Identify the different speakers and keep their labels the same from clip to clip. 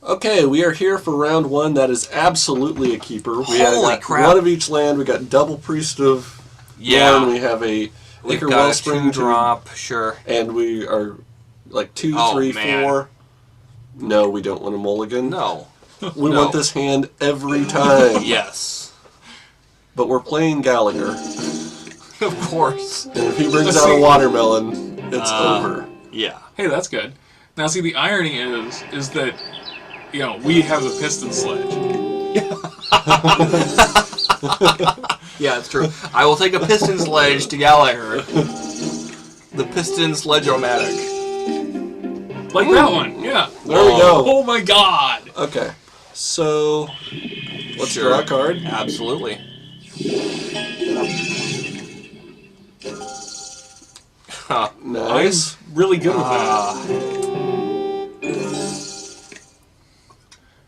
Speaker 1: Okay, we are here for round one. That is absolutely a keeper. We
Speaker 2: Holy
Speaker 1: got
Speaker 2: crap.
Speaker 1: one of each land. We got double Priest of Norn. We have a
Speaker 2: We've
Speaker 1: Ichor
Speaker 2: got
Speaker 1: Wellspring
Speaker 2: a 2-drop, sure.
Speaker 1: and we are like 2,
Speaker 2: Oh,
Speaker 1: 3,
Speaker 2: man.
Speaker 1: 4. No, we don't want a mulligan.
Speaker 2: No.
Speaker 1: We
Speaker 2: No.
Speaker 1: want this hand every time.
Speaker 2: Yes.
Speaker 1: But we're playing Gallagher.
Speaker 2: Of course.
Speaker 1: And if he brings out a watermelon, it's over.
Speaker 2: Yeah.
Speaker 3: Hey, that's good. Now, see, the irony is that, we have the piston sledge.
Speaker 2: Yeah, it's true. I will take a piston sledge to Gallagher. The piston sledge-o-matic.
Speaker 3: Like that one, yeah.
Speaker 1: There we go.
Speaker 3: Oh my god!
Speaker 1: Okay. So, let's
Speaker 2: Sure.
Speaker 1: draw a card.
Speaker 2: Absolutely. Huh.
Speaker 1: Nice.
Speaker 3: I'm really good with that.
Speaker 2: Ah.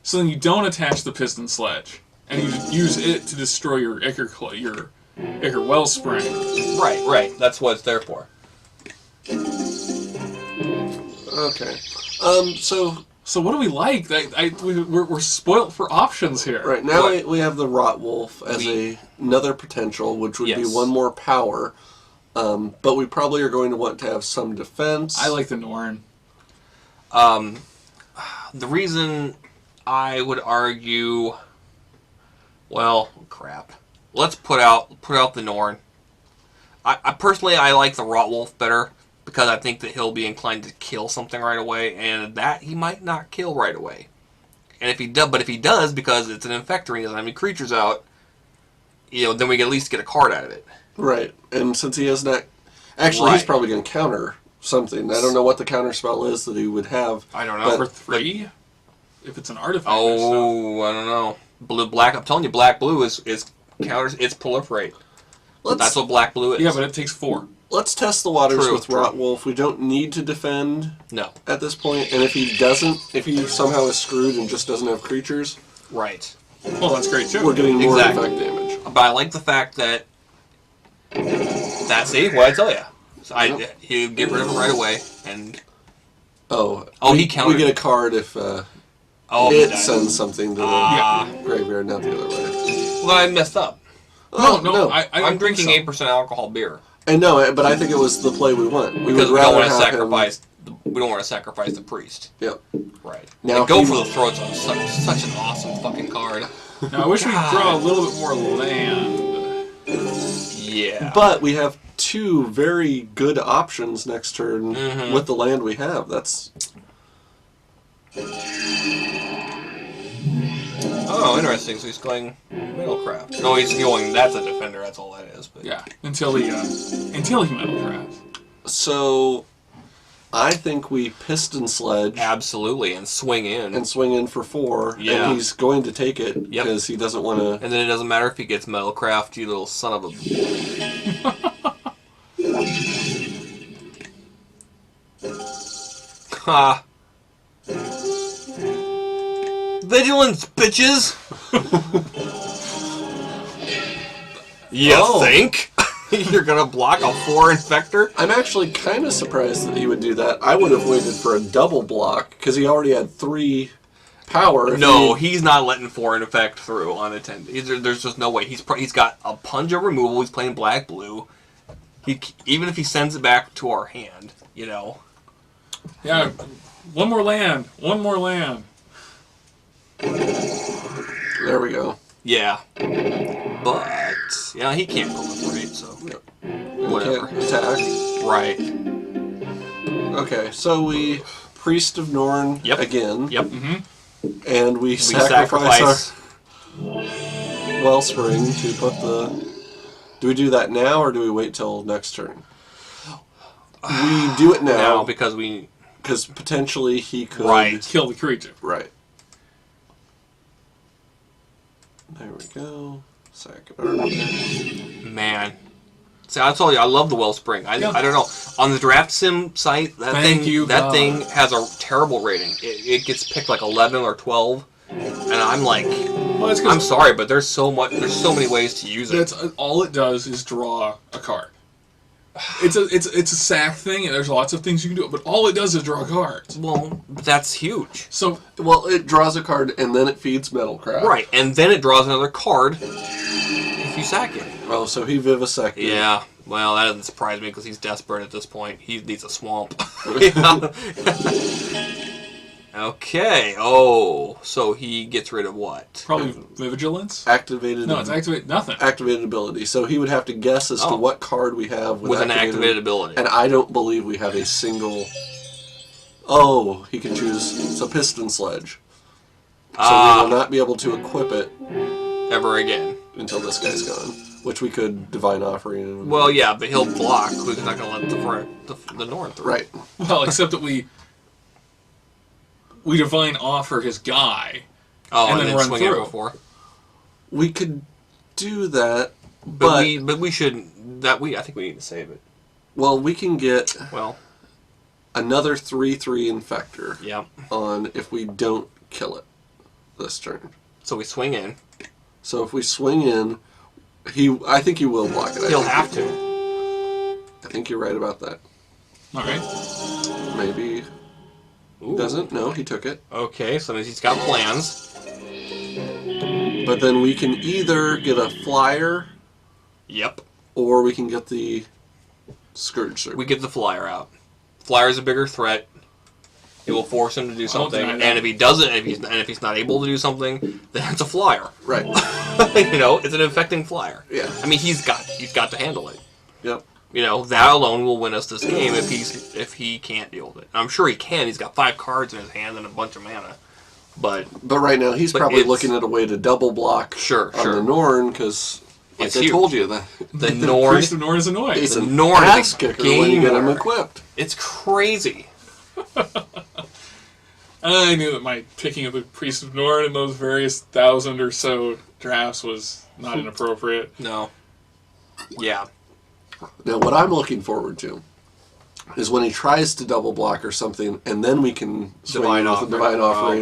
Speaker 3: So then you don't attach the piston sledge, and you use it to destroy your Ichor Wellspring.
Speaker 2: Right. That's what it's there for.
Speaker 1: Okay. So
Speaker 3: So what do we like? We're spoilt for options here.
Speaker 1: right now
Speaker 2: What?
Speaker 1: we have the Rotwolf as another potential, which would be
Speaker 2: Yes.
Speaker 1: one more power. But we probably are going to want to have some defense.
Speaker 3: I like the Norn.
Speaker 2: The reason I would argue, well, crap. Let's put out the Norn. I personally like the Rotwolf better because I think that he'll be inclined to kill something right away, and that he might not kill right away. And if he does, but if he does, because it's an infector and he doesn't have any creatures out, then we can at least get a card out of it.
Speaker 1: Right, and since he has not, actually, he's
Speaker 2: Right.
Speaker 1: probably going to counter something. I don't know what the counter spell is that he would have.
Speaker 2: I don't know.
Speaker 3: For 3? If it's an artifact. or
Speaker 2: Oh, I don't know. Black. I'm telling you, black-blue is counters. It's proliferate. That's what black-blue is.
Speaker 3: stuff. Yeah, but it takes 4.
Speaker 1: Let's test the waters
Speaker 2: True,
Speaker 1: with
Speaker 2: true.
Speaker 1: Rotwolf. We don't need to defend
Speaker 2: No.
Speaker 1: at this point, and if he somehow is screwed and just doesn't have creatures,
Speaker 2: Right.
Speaker 3: Well, that's great too.
Speaker 1: we're getting more
Speaker 2: Exactly.
Speaker 1: effect damage.
Speaker 2: But I like the fact that see what I tell you. So he'd get rid of it right away, and
Speaker 1: Oh,
Speaker 2: he
Speaker 1: we
Speaker 2: countered.
Speaker 1: get a card if
Speaker 2: he
Speaker 1: it
Speaker 2: dies.
Speaker 1: sends something to the
Speaker 2: Ah.
Speaker 1: graveyard, not the other way.
Speaker 2: Well, I messed up.
Speaker 3: No. I
Speaker 2: I'm
Speaker 3: don't
Speaker 2: drinking
Speaker 3: think
Speaker 2: 8% alcohol beer
Speaker 1: I know, but I think it was the play we want. We
Speaker 2: because
Speaker 1: would
Speaker 2: we don't
Speaker 1: rather
Speaker 2: want to
Speaker 1: have
Speaker 2: sacrifice. We don't want to sacrifice the priest.
Speaker 1: Yep.
Speaker 2: Right.
Speaker 1: Now
Speaker 2: And go
Speaker 1: he-
Speaker 2: for the throats on such an awesome fucking card.
Speaker 3: so. Now, I wish we could draw a little bit more land.
Speaker 2: Yeah.
Speaker 1: But we have two very good options next turn
Speaker 2: Mm-hmm.
Speaker 1: with the land we have. That's
Speaker 2: Oh, interesting. So he's going Middlecraft. No, he's going. That's a defender. That's all that is. But
Speaker 3: Yeah, until he metal crafts.
Speaker 1: so. I think we piston sledge
Speaker 2: absolutely, and swing in.
Speaker 1: and swing in for 4,
Speaker 2: Yeah.
Speaker 1: and he's going to take it
Speaker 2: Yep.
Speaker 1: because he doesn't want to.
Speaker 2: And then it doesn't matter if he gets Metalcraft, you little son of a... Ha. Vigilance, bitches! You
Speaker 1: Oh.
Speaker 2: think? You're gonna block a 4 Infector?
Speaker 1: I'm actually kind of surprised that he would do that. I would have waited for a double block because he already had 3 power. If
Speaker 2: No,
Speaker 1: he-
Speaker 2: he's not letting 4 Infect through unattended. There's just no way. He's got a Punja removal. He's playing black-blue. Even if he sends it back to our hand,
Speaker 3: Yeah, one more land.
Speaker 1: There we go.
Speaker 2: Yeah. But, he can't proliferate, so... Whatever.
Speaker 1: Can't attack.
Speaker 2: Right.
Speaker 1: Okay, so we Priest of Norn
Speaker 2: Yep.
Speaker 1: again.
Speaker 2: Yep.
Speaker 1: And we
Speaker 2: We
Speaker 1: sacrifice our Wellspring to put the... Do we do that now or do we wait till next turn? We do it
Speaker 2: now
Speaker 1: now
Speaker 2: because
Speaker 1: potentially he could...
Speaker 2: Right.
Speaker 3: Kill the creature.
Speaker 1: Right. There we go. Second.
Speaker 2: man. See, I told you I love the Wellspring. I don't know, on the Draft Sim site that thing has a terrible rating. It gets picked like 11 or 12, and I'm like,
Speaker 3: Well, it's 'cause
Speaker 2: I'm sorry, but there's so many ways to use it.
Speaker 3: that's all it does is draw a card. it's a sack thing, and there's lots of things you can do. But all it does is draw cards.
Speaker 2: Well, that's huge.
Speaker 3: So
Speaker 1: Well, it draws a card and then it feeds Metalcraft.
Speaker 2: Right, and then it draws another card if you sack it.
Speaker 1: Oh, so he vivisected.
Speaker 2: Yeah, well, that doesn't surprise me because he's desperate at this point. He needs a swamp. Yeah. Okay, so he gets rid of what?
Speaker 3: probably vigilance.
Speaker 1: Activated.
Speaker 3: No, it's activate nothing.
Speaker 1: activated ability. So he would have to guess as to
Speaker 2: Oh.
Speaker 1: what card we have
Speaker 2: With an activated ability.
Speaker 1: And I don't believe we have a single. Oh, he can choose. So Piston Sledge. So we will not be able to equip it
Speaker 2: Ever again.
Speaker 1: until this guy's gone, which we could Divine Offering. And,
Speaker 2: Well, yeah, but he'll block. We're not going to let the Norn through.
Speaker 1: right.
Speaker 3: Well, except that we divine offer his guy.
Speaker 2: Oh,
Speaker 3: And
Speaker 2: and,
Speaker 3: then
Speaker 2: then
Speaker 3: run
Speaker 2: swing it
Speaker 3: through.
Speaker 2: before.
Speaker 1: We could do that,
Speaker 2: But
Speaker 1: but
Speaker 2: we shouldn't. I think we need to save it.
Speaker 1: well, we can get
Speaker 2: Well,
Speaker 1: another 3/3 Infector
Speaker 2: yeah.
Speaker 1: on if we don't kill it this turn.
Speaker 2: So we swing in.
Speaker 1: So if we swing in, I think he will block it.
Speaker 2: He'll have to.
Speaker 1: I think you're right about that.
Speaker 3: All right.
Speaker 1: Maybe
Speaker 2: Ooh.
Speaker 1: doesn't. No, he took it.
Speaker 2: Okay, so that means he's got plans.
Speaker 1: But then we can either get a flyer
Speaker 2: Yep.
Speaker 1: or we can get the Scourge Serpent.
Speaker 2: We get the flyer out. Flyer's a bigger threat. It will force him to do something,
Speaker 3: deny that.
Speaker 2: and if he doesn't, if he's not able to do something, then it's a flyer.
Speaker 1: Right.
Speaker 2: It's an infecting flyer.
Speaker 1: Yeah.
Speaker 2: I mean, he's got to handle it.
Speaker 1: Yep.
Speaker 2: That alone will win us this game if he can't deal with it. I'm sure he can. He's got 5 cards in his hand and a bunch of mana. But
Speaker 1: But right now he's
Speaker 2: But
Speaker 1: probably
Speaker 2: it's-
Speaker 1: looking at a way to double block
Speaker 2: Sure,
Speaker 1: on
Speaker 2: sure.
Speaker 1: the Norn because, like
Speaker 2: It's
Speaker 1: I
Speaker 2: huge.
Speaker 1: told you, that
Speaker 2: the Norn,
Speaker 3: Priest of Norn is annoying.
Speaker 1: it's
Speaker 2: the
Speaker 1: an
Speaker 2: Norn is a
Speaker 1: ass kicker when you get him
Speaker 2: gamer.
Speaker 1: equipped.
Speaker 2: it's crazy.
Speaker 3: I knew that my picking of the Priest of Norn in those various 1,000 or so drafts was not inappropriate.
Speaker 2: No. Yeah.
Speaker 1: Now, what I'm looking forward to is when he tries to double block or something, and then we can swing
Speaker 2: Divine
Speaker 1: with
Speaker 2: offering.
Speaker 1: a Divine Offering.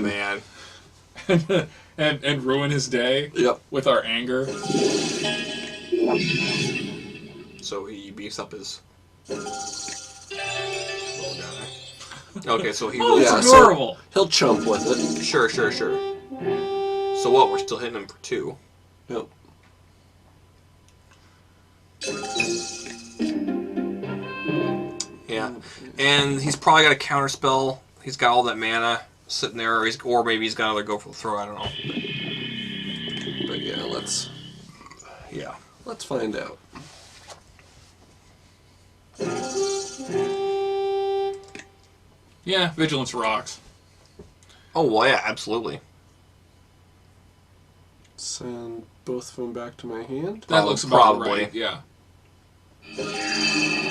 Speaker 2: Oh man.
Speaker 3: and ruin his day
Speaker 1: Yep.
Speaker 3: with our anger.
Speaker 2: So he beefs up his little guy. Okay, so he
Speaker 3: Oh,
Speaker 2: will.
Speaker 3: it's
Speaker 1: Yeah,
Speaker 3: adorable.
Speaker 1: He'll chump with it.
Speaker 2: Sure. So what? We're still hitting him for 2.
Speaker 1: Yep.
Speaker 2: Yeah, and he's probably got a counter spell. He's got all that mana sitting there, or maybe he's got another go for the throw. I don't know.
Speaker 1: But yeah, let's
Speaker 2: Yeah.
Speaker 1: find out.
Speaker 3: Yeah, Vigilance rocks.
Speaker 2: Oh well, yeah, absolutely.
Speaker 1: Send both of them back to my hand.
Speaker 3: That looks about
Speaker 2: Probably.
Speaker 3: right. Yeah.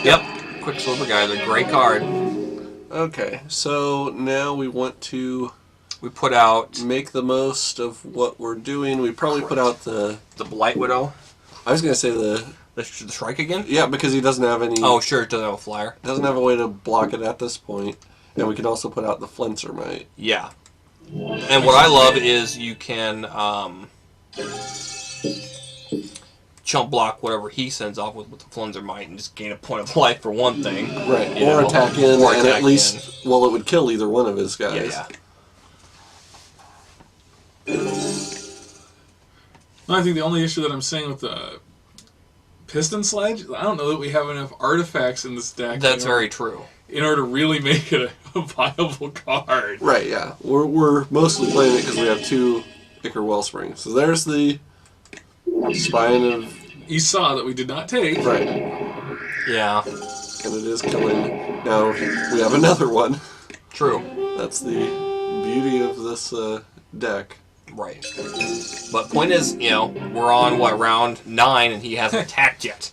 Speaker 2: Yep. Quicksilver Guy's a great card.
Speaker 1: Okay, so now we want to
Speaker 2: We put out
Speaker 1: make the most of what we're doing. We probably put out the.
Speaker 2: the Blight Widow,
Speaker 1: I was gonna say the.
Speaker 2: the Shrike again.
Speaker 1: Yeah, because he doesn't have any.
Speaker 2: Oh, sure, it doesn't have a flyer.
Speaker 1: Doesn't have a way to block it at this point. And we can also put out the Flincer Mite.
Speaker 2: Yeah. And what I love is you can chump block whatever he sends off with the Flinzer Mite and just gain a point of life for one thing.
Speaker 1: Right.
Speaker 2: You
Speaker 1: Or
Speaker 2: know,
Speaker 1: attack in,
Speaker 2: or
Speaker 1: and
Speaker 2: attack
Speaker 1: at least, well, it would kill either one of his guys.
Speaker 2: Yeah.
Speaker 3: No, I think the only issue that I'm seeing with the Piston Sledge, I don't know that we have enough artifacts in this deck.
Speaker 2: That's very true.
Speaker 3: In order to really make it a viable card.
Speaker 1: Right, yeah. We're mostly playing it because we have 2 Ichor Wellspring. So there's the Spine of...
Speaker 3: You saw that we did not take.
Speaker 1: Right.
Speaker 2: Yeah.
Speaker 1: And it is killing. Now, we have another one.
Speaker 2: True.
Speaker 1: That's the beauty of this deck.
Speaker 2: Right. But point is, we're on round 9 and he hasn't attacked yet.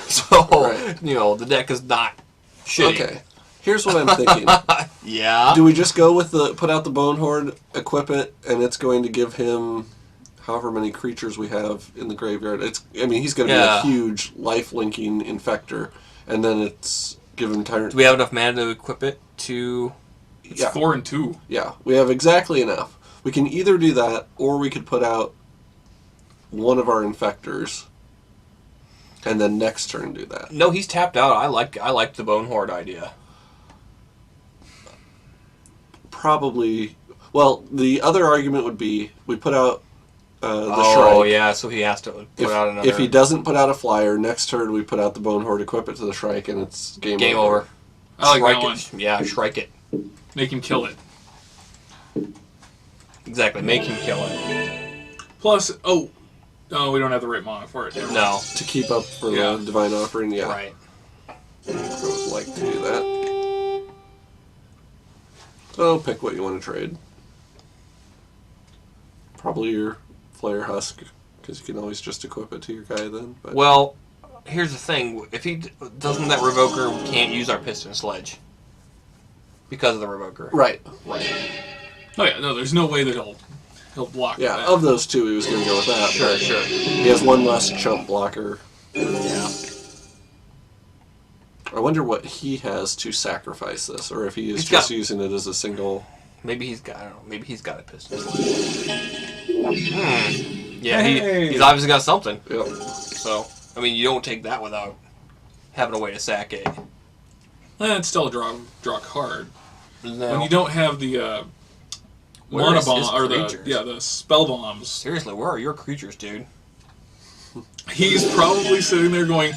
Speaker 2: So,
Speaker 1: Right.
Speaker 2: the deck is not shitty.
Speaker 1: Okay. Here's what I'm thinking.
Speaker 2: Yeah.
Speaker 1: Do we just go with put out the Bone Horde, equip it, and it's going to give him however many creatures we have in the graveyard? He's going to be
Speaker 2: Yeah.
Speaker 1: a huge life-linking infector, and then it's given time.
Speaker 2: Do we have enough mana to equip it to...
Speaker 3: It's
Speaker 1: Yeah.
Speaker 3: 4 and 2.
Speaker 1: Yeah, we have exactly enough. We can either do that, or we could put out one of our infectors. and then next turn do that.
Speaker 2: No, he's tapped out. I like the Bone Horde idea.
Speaker 1: Probably. Well, the other argument would be we put out the
Speaker 2: Oh
Speaker 1: Shrike.
Speaker 2: yeah, so he has to put out another.
Speaker 1: If he doesn't put out a flyer, next turn we put out the Bone Horde, equip it to the Shrike, and it's game
Speaker 2: over.
Speaker 3: I like
Speaker 2: Shrike
Speaker 3: that one.
Speaker 2: it. Yeah, Shrike it.
Speaker 3: Make him kill it.
Speaker 2: Exactly. Make him kill it.
Speaker 3: Plus, we don't have the right mana for it. Never mind.
Speaker 2: No.
Speaker 1: To keep up for
Speaker 3: Yeah.
Speaker 1: the Divine Offering, yeah.
Speaker 2: Right.
Speaker 1: I would like to do that. So pick what you want to trade. Probably your Flare Husk, because you can always just equip it to your guy then. But
Speaker 2: Well, here's the thing. If he doesn't, that Revoker can't use our Piston Sledge because of the Revoker.
Speaker 1: right.
Speaker 2: Right.
Speaker 3: Oh yeah, no, there's no way that he'll block
Speaker 1: Yeah,
Speaker 3: that.
Speaker 1: of those two, he was going to go with that.
Speaker 2: Sure.
Speaker 1: but
Speaker 2: Sure.
Speaker 1: He has one less chump blocker.
Speaker 2: Yeah.
Speaker 1: I wonder what he has to sacrifice this, or if he is
Speaker 2: He's
Speaker 1: just
Speaker 2: got-
Speaker 1: using it as a single.
Speaker 2: Maybe he's got. I don't know. Maybe he's got a Piston Sledge. Yeah.
Speaker 3: Hey.
Speaker 2: He's obviously got something.
Speaker 1: Yep.
Speaker 2: So I mean, you don't take that without having a way to sack it.
Speaker 3: It's still a draw card.
Speaker 2: No.
Speaker 3: When you don't have the
Speaker 2: Where
Speaker 3: mana
Speaker 2: is
Speaker 3: bomb
Speaker 2: his
Speaker 3: or the
Speaker 2: creatures?
Speaker 3: the spell bombs,
Speaker 2: Seriously, where are your creatures, dude?
Speaker 3: he's probably sitting there going,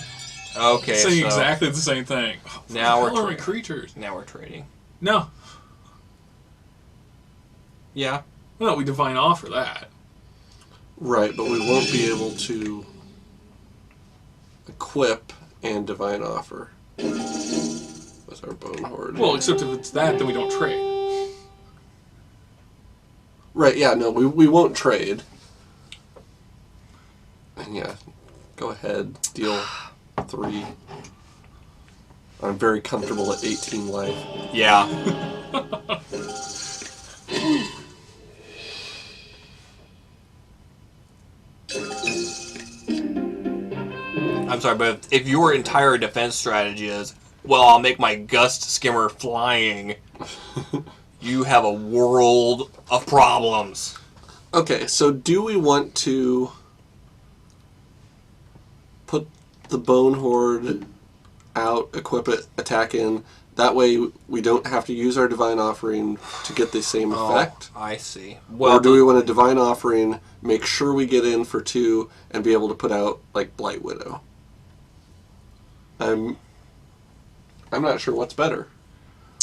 Speaker 2: Okay.
Speaker 3: saying
Speaker 2: so
Speaker 3: exactly the same thing.
Speaker 2: Now we're
Speaker 3: What are my
Speaker 2: trading.
Speaker 3: creatures.
Speaker 2: Now we're trading.
Speaker 3: No,
Speaker 2: Yeah.
Speaker 3: no, we divine offer that.
Speaker 1: Right, but we won't be able to equip and Divine Offer with our Bone Horde.
Speaker 3: Well, except if it's that, then we don't trade.
Speaker 1: Right, yeah, no, we won't trade. And yeah, go ahead, deal 3. I'm very comfortable at 18 life.
Speaker 2: Yeah. I'm sorry, but if your entire defense strategy is, well, I'll make my Gust Skimmer flying, you have a world of problems.
Speaker 1: Okay, so do we want to put the Bone Horde out, equip it, attack in? That way we don't have to use our Divine Offering to get the same effect?
Speaker 2: Oh, I see.
Speaker 1: Or do we want a Divine Offering, make sure we get in for 2, and be able to put out, like, Blight Widow? I'm not sure what's better.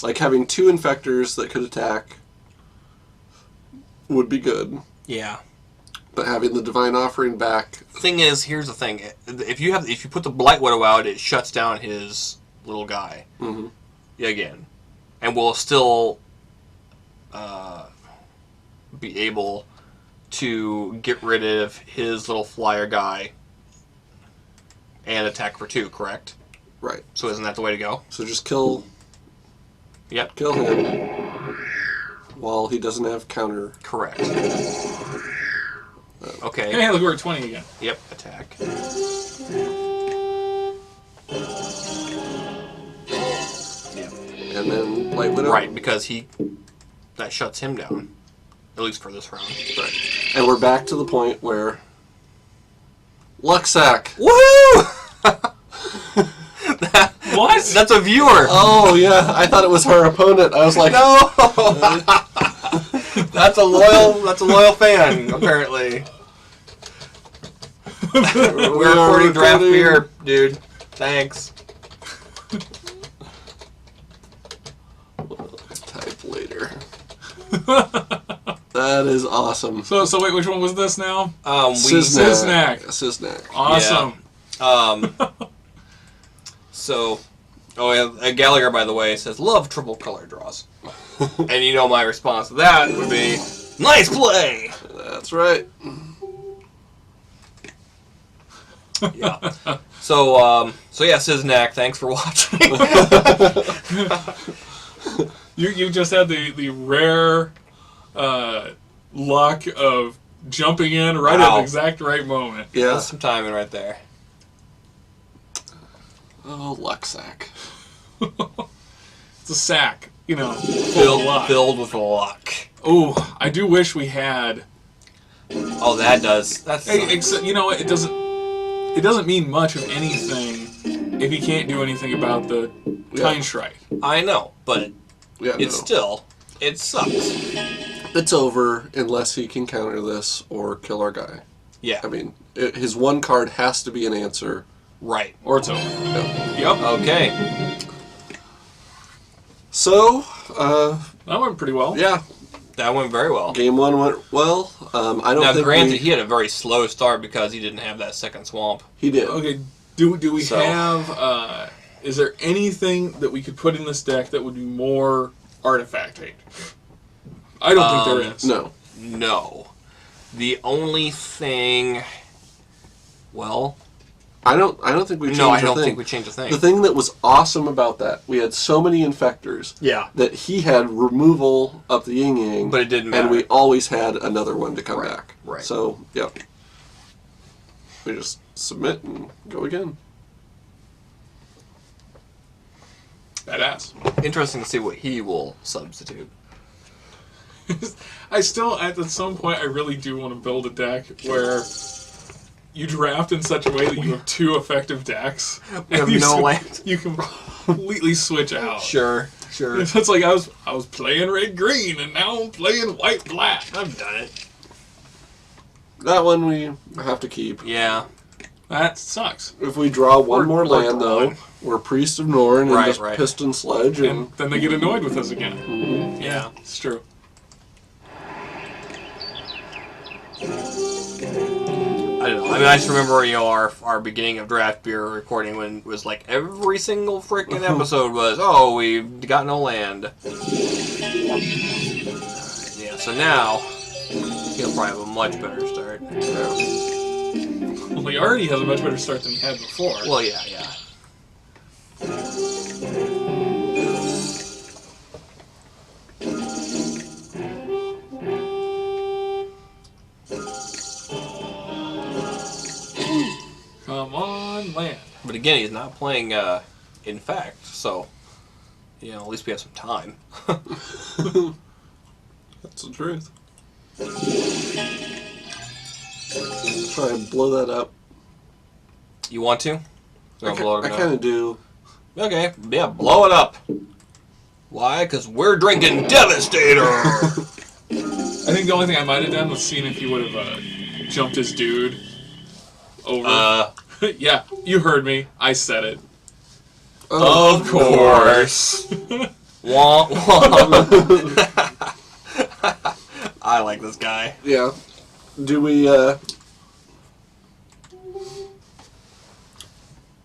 Speaker 1: Like, having 2 Infectors that could attack would be good,
Speaker 2: Yeah.
Speaker 1: but having the Divine Offering back...
Speaker 2: Thing is, here's the thing: if you put the Blight Widow out, it shuts down his little guy
Speaker 1: Mhm.
Speaker 2: again, and will still be able to get rid of his little flyer guy and attack for 2. Correct?
Speaker 1: Right.
Speaker 2: So isn't that the way to go?
Speaker 1: So just kill
Speaker 2: Yep.
Speaker 1: him while he doesn't have counter.
Speaker 2: Correct. Okay.
Speaker 3: Hey, look, we're at 20 again.
Speaker 2: Yep. Attack. Yep.
Speaker 1: And then Blight Widow.
Speaker 2: Right, because that shuts him down, at least for this round.
Speaker 1: Right. And we're back to the point where Luxac.
Speaker 2: Woohoo!
Speaker 3: What?
Speaker 2: That's a viewer.
Speaker 1: Oh yeah, I thought it was her opponent. I was like,
Speaker 2: No. That's a loyal fan, apparently. We're recording draft beer, dude. Thanks.
Speaker 1: Type later. That is awesome.
Speaker 3: So wait, which one was this now?
Speaker 1: Siznak.
Speaker 3: Siznak.
Speaker 1: Siznak.
Speaker 3: Awesome.
Speaker 2: So, yeah, Gallagher, by the way, says, love triple color draws. And you know my response to that would be, nice play!
Speaker 1: That's right.
Speaker 2: Yeah. So yeah, Siznak, thanks for watching.
Speaker 3: You just had the rare luck of jumping in right at
Speaker 2: Wow.
Speaker 3: the exact right moment.
Speaker 1: Yeah.
Speaker 2: That's some timing right there.
Speaker 1: Oh, Luxac.
Speaker 3: It's a sack, full of luck.
Speaker 2: Filled with luck.
Speaker 3: Oh, I do wish we had.
Speaker 2: Oh, that does. That's
Speaker 3: Hey, except you know what? It doesn't. it doesn't mean much of anything if he can't do anything about the Time Strike.
Speaker 2: I know, but
Speaker 1: Yeah,
Speaker 2: it's
Speaker 1: no.
Speaker 2: still, it sucks.
Speaker 1: It's over unless he can counter this or kill our guy.
Speaker 2: Yeah,
Speaker 1: I mean, his one card has to be an answer.
Speaker 2: right.
Speaker 3: Or it's over.
Speaker 1: Yeah.
Speaker 3: Yep.
Speaker 2: Okay,
Speaker 1: So,
Speaker 3: That went pretty well.
Speaker 1: yeah,
Speaker 2: that went very well.
Speaker 1: game one went well. I don't
Speaker 2: Now,
Speaker 1: think
Speaker 2: granted, he had a very slow start because he didn't have that second swamp.
Speaker 1: he did.
Speaker 3: Okay, do we
Speaker 1: So-
Speaker 3: have, is there anything that we could put in this deck that would be more artifacting? I don't think there is.
Speaker 1: No.
Speaker 2: No. The only thing... Well,
Speaker 1: I don't think we changed
Speaker 2: no, I
Speaker 1: a
Speaker 2: don't
Speaker 1: thing.
Speaker 2: think we changed a thing.
Speaker 1: The thing that was awesome about that, we had so many infectors
Speaker 2: Yeah.
Speaker 1: that he had removal of the yin yang,
Speaker 2: But it didn't
Speaker 1: and we
Speaker 2: matter.
Speaker 1: always had another one to come
Speaker 2: Right,
Speaker 1: back.
Speaker 2: right.
Speaker 1: So, yep. We just submit and go again.
Speaker 3: Badass.
Speaker 2: Interesting to see what he will substitute.
Speaker 3: I still, at some point, I really do want to build a deck where you draft in such a way that you have two effective decks.
Speaker 2: We have
Speaker 3: and
Speaker 2: no land.
Speaker 3: You can completely switch out.
Speaker 2: Sure.
Speaker 3: It's like I was playing red green and now I'm playing white black.
Speaker 2: I've done it.
Speaker 1: That one we have to keep.
Speaker 2: Yeah.
Speaker 3: That sucks.
Speaker 1: If we draw one more
Speaker 2: we're
Speaker 1: land, though,
Speaker 2: drawing.
Speaker 1: we're Priest of Norn and
Speaker 2: Right,
Speaker 1: just
Speaker 2: right.
Speaker 1: Piston Sledge. And
Speaker 3: And then they get annoyed with us again.
Speaker 2: Yeah.
Speaker 3: It's true.
Speaker 2: I don't know. I mean, I just remember, our beginning of Draft Beer recording when it was like every single freaking episode was, oh, we've got no land. Yeah, so now he'll probably have a much better start.
Speaker 3: Well, he already has a much better start than he had before.
Speaker 2: Well, yeah.
Speaker 3: Come on, land.
Speaker 2: But again, he's not playing Infect, so, at least we have some time.
Speaker 1: that's the truth. Try and blow that up.
Speaker 2: You want to?
Speaker 1: I
Speaker 2: Blow it up?
Speaker 1: kind of do.
Speaker 2: Okay, yeah, blow it up. Why? Because we're drinking Devastator!
Speaker 3: I think the only thing I might have done was seeing if he would have jumped his dude over. Yeah, you heard me. I said it.
Speaker 1: Oh,
Speaker 2: Of course. Wah, wah. I like this guy.
Speaker 1: yeah. Do we,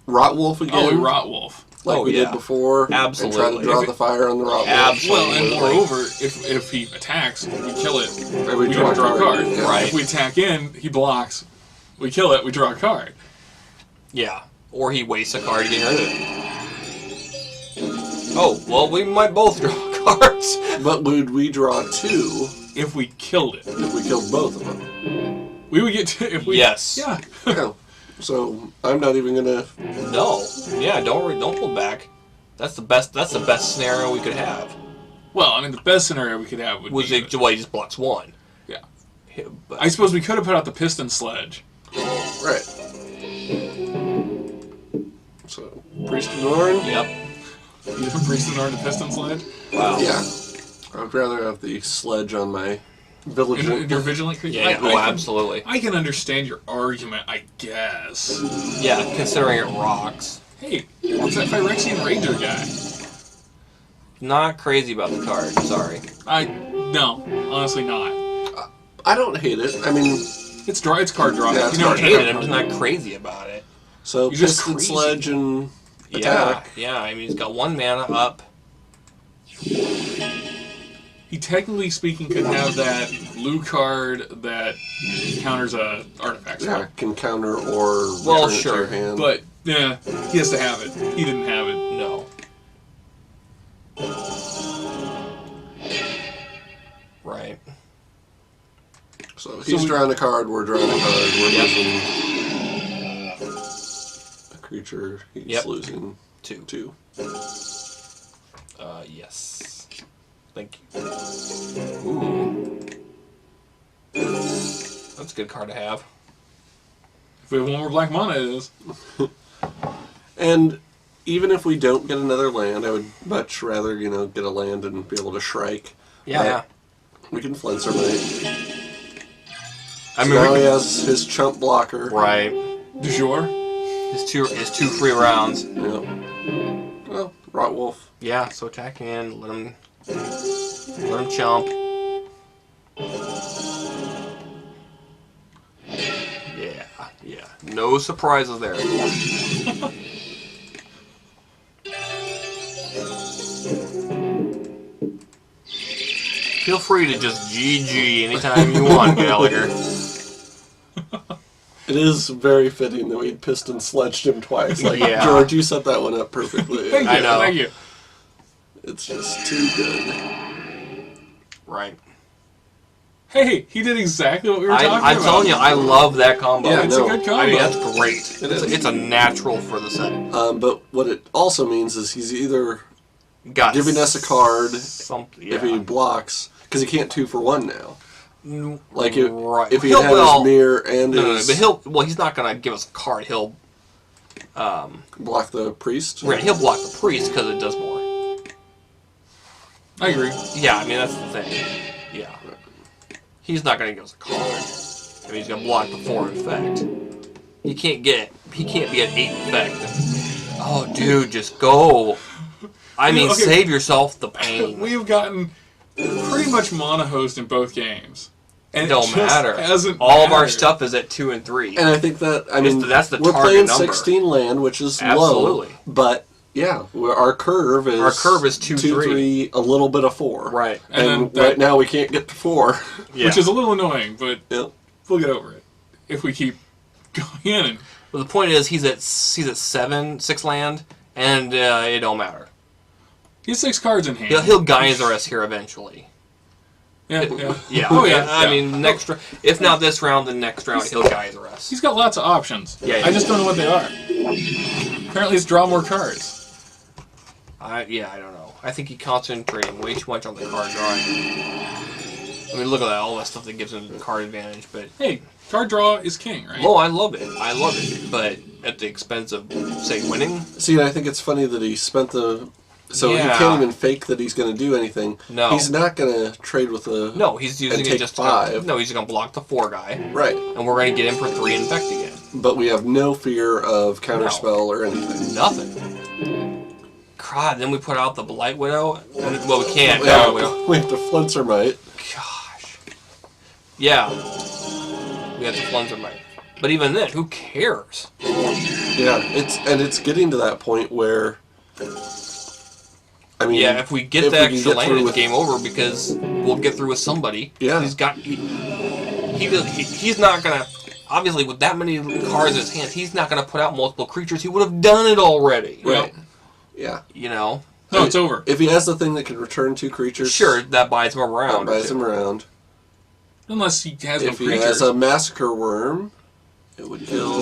Speaker 1: Rotwolf again?
Speaker 3: Oh, we Rotwolf.
Speaker 1: Like
Speaker 2: Oh,
Speaker 1: we
Speaker 2: yeah.
Speaker 1: did before?
Speaker 2: Absolutely.
Speaker 1: And try to draw
Speaker 3: If it-
Speaker 1: the fire on the Rotwolf?
Speaker 2: Absolutely.
Speaker 3: Well, and moreover, if he attacks, we kill it.
Speaker 1: And
Speaker 3: We don't draw a card.
Speaker 1: Yeah.
Speaker 2: Right.
Speaker 3: If we attack in, he blocks. We kill it. We draw a card.
Speaker 2: Yeah. Or he wastes a card to get rid of it. Oh, well, we might both draw cards.
Speaker 1: But would we draw two
Speaker 3: If we killed it,
Speaker 1: if we killed both of them?
Speaker 3: we would get to. If we,
Speaker 2: Yes.
Speaker 3: Yeah.
Speaker 1: Yeah. So I'm not even gonna.
Speaker 2: No. Yeah, don't hold back. That's the best scenario we could have.
Speaker 3: Well, I mean, the best scenario we could have would
Speaker 2: Was
Speaker 3: be.
Speaker 2: it, well, he just blocks one.
Speaker 3: Yeah.
Speaker 2: But,
Speaker 3: I suppose we could have put out the piston sledge.
Speaker 1: Right. So Priest of Norn.
Speaker 2: yep.
Speaker 3: You have a priest and the piston sledge.
Speaker 2: Wow.
Speaker 1: Yeah. I'd rather have the sledge on my village.
Speaker 3: And your vigilant creature.
Speaker 2: Yeah, oh, absolutely.
Speaker 3: I can understand your argument, I guess.
Speaker 2: Yeah, considering it rocks.
Speaker 3: Hey, what's that Phyrexian Ranger guy?
Speaker 2: Not crazy about the card, sorry.
Speaker 3: No, honestly not.
Speaker 1: I don't hate it. I mean,
Speaker 3: It's card draw.
Speaker 1: Yeah, it's
Speaker 3: You know,
Speaker 1: card
Speaker 2: I hate it,
Speaker 1: draw.
Speaker 2: I'm just not crazy about it.
Speaker 1: so
Speaker 3: You're just
Speaker 1: Piston
Speaker 3: crazy.
Speaker 1: Sledge and
Speaker 2: Yeah,
Speaker 1: attack.
Speaker 2: yeah, I mean, he's got one mana up.
Speaker 3: he technically speaking could have that blue card that counters a artifact
Speaker 1: Yeah,
Speaker 3: spell.
Speaker 1: can counter or
Speaker 2: Well,
Speaker 1: return it to
Speaker 2: sure,
Speaker 1: your hand.
Speaker 3: But yeah, he has to have it. He didn't have it.
Speaker 2: No. Right.
Speaker 1: so he's
Speaker 3: we-
Speaker 1: drawing a card. We're drawing a card. We're
Speaker 2: Yep.
Speaker 1: losing a creature. He's
Speaker 2: Yep.
Speaker 1: losing
Speaker 2: Two.
Speaker 1: two.
Speaker 2: Yes. Thank you. Ooh. That's a good card to have.
Speaker 3: If we have one more black mana, it is.
Speaker 1: And even if we don't get another land, I would much rather, get a land and be able to Shrike.
Speaker 2: Yeah.
Speaker 1: We can Flincermate.
Speaker 2: I
Speaker 1: So
Speaker 2: mean,
Speaker 1: now
Speaker 2: we
Speaker 1: he
Speaker 2: can,
Speaker 1: has his chump blocker.
Speaker 2: right.
Speaker 3: Du jour.
Speaker 2: His two free rounds.
Speaker 1: Yep. Well, Rotwolf.
Speaker 2: Yeah, so attack in, let him chump. Yeah. No surprises there. Feel free to just GG anytime you want, Gallagher.
Speaker 1: It is very fitting that we piston sledged him twice. Like,
Speaker 2: Yeah.
Speaker 1: George, you set that one up perfectly.
Speaker 3: Thank you.
Speaker 2: I know.
Speaker 3: Thank you.
Speaker 1: It's just too good.
Speaker 2: Right.
Speaker 3: Hey, he did exactly what we were talking about.
Speaker 2: I'm telling you, I love that combo.
Speaker 1: Yeah,
Speaker 3: It's a good combo.
Speaker 2: I mean, that's great.
Speaker 1: It is.
Speaker 2: It's a natural for the set.
Speaker 1: But what it also means is he's either
Speaker 2: Got
Speaker 1: giving us a card
Speaker 2: something.
Speaker 1: if he blocks, because he can't 2-for-1 now. Like
Speaker 2: Right.
Speaker 1: if he
Speaker 2: He'll-
Speaker 1: had his mirror and
Speaker 2: No,
Speaker 1: his
Speaker 2: but he's not gonna give us a card. He'll
Speaker 1: block the priest.
Speaker 2: he'll block the priest because it does more.
Speaker 3: I agree.
Speaker 2: Yeah, I mean that's the thing. Yeah, he's not gonna give us a card. I mean he's gonna block the 4 effect. He can't be at 8 effect. Oh, dude, just go. I mean,
Speaker 3: Okay.
Speaker 2: save yourself the pain.
Speaker 3: We've gotten pretty much mono host in both games. And
Speaker 2: It don't
Speaker 3: just
Speaker 2: matter.
Speaker 3: hasn't
Speaker 2: All of our
Speaker 3: mattered.
Speaker 2: stuff is at 2 and 3.
Speaker 1: And I think that
Speaker 2: That's the
Speaker 1: we're
Speaker 2: target
Speaker 1: playing
Speaker 2: number.
Speaker 1: 16 land, which is
Speaker 2: Absolutely.
Speaker 1: low, but yeah, our curve is
Speaker 2: 2-3,
Speaker 1: a little bit of 4.
Speaker 2: Right.
Speaker 3: And
Speaker 1: And
Speaker 3: then
Speaker 1: right now we can't get to 4.
Speaker 2: Yeah.
Speaker 3: Which is a little annoying, but
Speaker 1: Yep.
Speaker 3: we'll get over it if we keep going in. And
Speaker 2: Well, the point is, he's at 6 land, and it don't matter.
Speaker 3: he has 6 cards in hand.
Speaker 2: He'll geyser us here eventually.
Speaker 3: Yeah.
Speaker 2: Yeah.
Speaker 3: Oh yeah.
Speaker 2: I mean, if not this round, then next round he'll geyser us.
Speaker 3: He's got lots of options.
Speaker 2: Yeah,
Speaker 3: I just don't know what they are. Apparently, it's draw more cards.
Speaker 2: I don't know. I think he's concentrating way too much on the card drawing. I mean, look at that, all that stuff that gives him card advantage. But
Speaker 3: Hey, card draw is king, right?
Speaker 2: I love it. But at the expense of, say, winning.
Speaker 1: See, I think it's funny that he spent the. So
Speaker 2: Yeah.
Speaker 1: he can't even fake that he's going to do anything.
Speaker 2: No.
Speaker 1: He's not going to trade with a.
Speaker 2: No, he's using
Speaker 1: And
Speaker 2: it
Speaker 1: take
Speaker 2: just
Speaker 1: 5.
Speaker 2: No, he's gonna block the 4 guy,
Speaker 1: Right.
Speaker 2: and we're gonna get him for 3 infect again.
Speaker 1: But we have no fear of counterspell or anything.
Speaker 2: Nothing. God, then we put out the Blight Widow. Well, we can't.
Speaker 1: Yeah,
Speaker 2: No, we don't.
Speaker 1: we have to Flincermite.
Speaker 2: Gosh. Yeah. We have to Flincermite. But even then, who cares?
Speaker 1: Yeah, it's getting to that point where. I mean,
Speaker 2: Yeah, if we get
Speaker 1: if
Speaker 2: the
Speaker 1: we can
Speaker 2: extra
Speaker 1: get
Speaker 2: land,
Speaker 1: through
Speaker 2: it's
Speaker 1: with-
Speaker 2: game over because we'll get through with somebody.
Speaker 1: Yeah.
Speaker 2: He's not gonna. Obviously, with that many cards in his hand, he's not gonna put out multiple creatures. He would have done it already.
Speaker 1: Right. Yeah.
Speaker 2: You know.
Speaker 3: No, it's over.
Speaker 1: If he has the thing that can return 2 creatures,
Speaker 2: Sure, that buys him a round.
Speaker 1: buys him around.
Speaker 3: Unless he has no
Speaker 1: If he
Speaker 3: creatures.
Speaker 1: has a Massacre Worm, it would kill.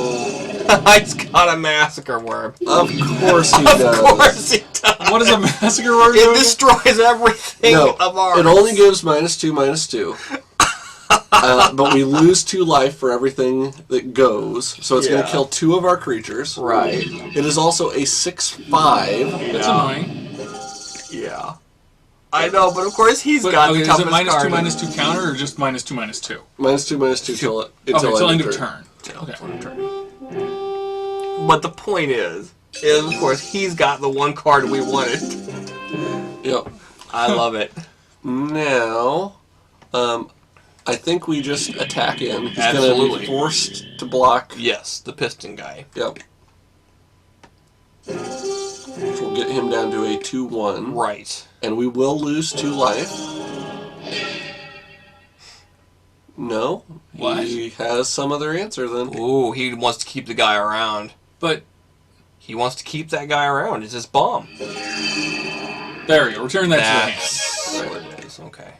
Speaker 2: He's got a Massacre Worm.
Speaker 1: Of course he does.
Speaker 2: Of course he does.
Speaker 3: What is a massacre word?
Speaker 2: It destroys everything
Speaker 1: No,
Speaker 2: of ours.
Speaker 1: it only gives -2/-2. But we lose 2 life for everything that goes, so it's going
Speaker 2: Yeah.
Speaker 1: to kill 2 of our creatures.
Speaker 2: Right.
Speaker 1: It is also a 6/5.
Speaker 3: That's annoying.
Speaker 2: Yeah. I know, but of course he's got the
Speaker 3: is
Speaker 2: toughest
Speaker 3: it
Speaker 2: card.
Speaker 3: -2/-2 counter or just -2/-2?
Speaker 1: -2/-2 till
Speaker 3: Till end of turn. Okay.
Speaker 2: But the point is of course he's got the one card we wanted.
Speaker 1: Yep.
Speaker 2: I love it.
Speaker 1: Now, I think we just attack in. He's going to
Speaker 2: Absolutely.
Speaker 1: be forced to block.
Speaker 2: Yes, the piston guy.
Speaker 1: Yep. Which will get him down to a 2/1.
Speaker 2: Right.
Speaker 1: And we will lose 2 life. No.
Speaker 3: What?
Speaker 1: He has some other answer then.
Speaker 2: Ooh, he wants to keep the guy around.
Speaker 3: But
Speaker 2: He wants to keep that guy around. It's his bomb.
Speaker 3: there we go. Return that to the hand.
Speaker 2: That's what it is. Okay.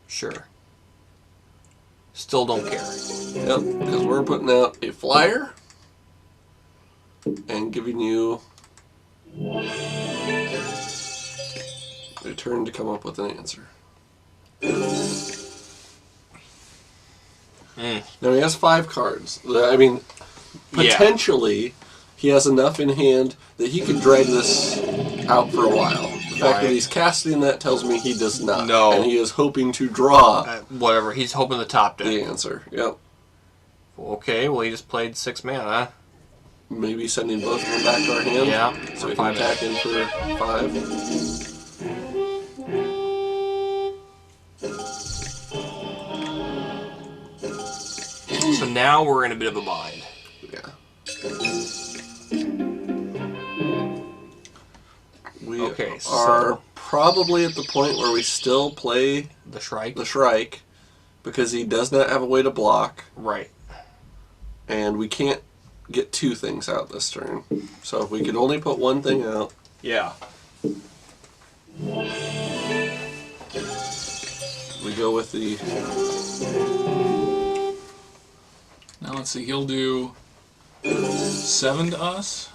Speaker 2: Sure. Still don't care.
Speaker 1: Yep, because we're putting out a flyer and giving you a turn to come up with an answer. Now he has 5 cards. I mean,
Speaker 2: Yeah.
Speaker 1: potentially he has enough in hand that he could drag this out for a while. The fact
Speaker 2: Right.
Speaker 1: that he's casting that tells me he does not.
Speaker 2: No.
Speaker 1: And he is hoping to draw
Speaker 2: Whatever. He's hoping the top deck.
Speaker 1: the answer. Yep.
Speaker 2: Okay, well, he just played 6 mana.
Speaker 1: Maybe sending both of them back to our hand.
Speaker 2: Yeah,
Speaker 1: So
Speaker 2: for
Speaker 1: we can
Speaker 2: 5
Speaker 1: attack in for 5.
Speaker 2: So now we're in a bit of a bind.
Speaker 1: Yeah. We
Speaker 2: Okay,
Speaker 1: are
Speaker 2: so-
Speaker 1: probably at the point where we still play
Speaker 2: The Shrike?
Speaker 1: the Shrike because he does not have a way to block,
Speaker 2: Right.
Speaker 1: and we can't get 2 things out this turn. So if we could only put 1 thing out,
Speaker 2: Yeah.
Speaker 1: we go with the...
Speaker 3: Now let's see. He'll do 7 to us.